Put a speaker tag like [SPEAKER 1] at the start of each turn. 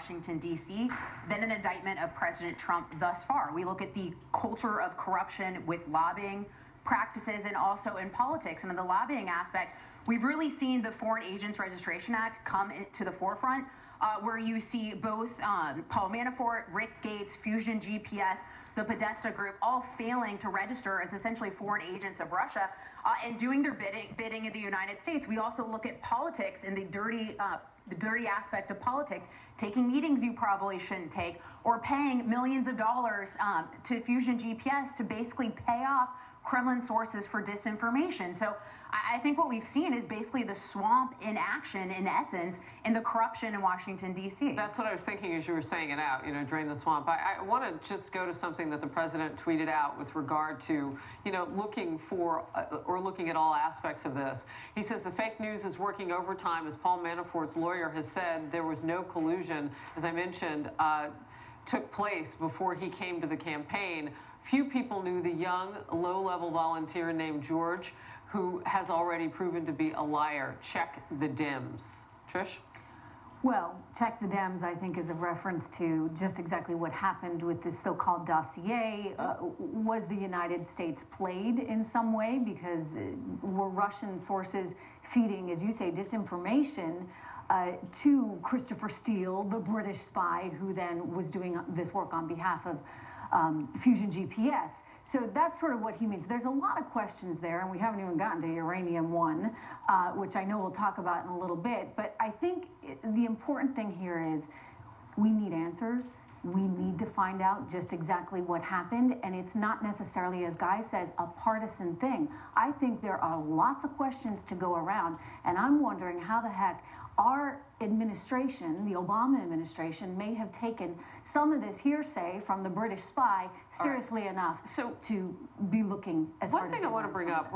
[SPEAKER 1] Washington, D.C. than an indictment of President Trump thus far. We look at the culture of corruption with lobbying practices and also in politics. And in the lobbying aspect, we've really seen the Foreign Agents Registration Act come to the forefront, where you see both Paul Manafort, Rick Gates, Fusion GPS, the Podesta Group, all failing to register as essentially foreign agents of Russia and doing their bidding in the United States. We also look at politics and the dirty aspect of politics, taking meetings you probably shouldn't take, or paying millions of dollars to Fusion GPS to basically pay off Kremlin sources for disinformation. So I think what we've seen is basically the swamp in action, in essence, in the corruption in Washington, D.C.
[SPEAKER 2] That's what I was thinking as you were saying it out, drain the swamp. I want to just go to something that the president tweeted out with regard to, looking for or looking at all aspects of this. He says the fake news is working overtime. As Paul Manafort's lawyer has said, there was no collusion, as I mentioned, took place before he came to the campaign. Few people knew the young, low-level volunteer named George, who has already proven to be a liar. Check the Dems. Trish?
[SPEAKER 3] Well, check the Dems, I think, is a reference to just exactly what happened with this so-called dossier. Was the United States played in some way? Because were Russian sources feeding, as you say, disinformation to Christopher Steele, the British spy, who then was doing this work on behalf of Fusion GPS. So that's sort of what he means. There's a lot of questions there, and we haven't even gotten to Uranium One, which I know we'll talk about in a little bit. But I think the important thing here is we need answers. We need to find out just exactly what happened, and it's not necessarily, as Guy says, a partisan thing. I think there are lots of questions to go around, and I'm wondering how the heck our administration, the Obama administration, may have taken some of this hearsay from the British spy seriously enough to be looking as hard as they want.
[SPEAKER 2] One thing I want to bring up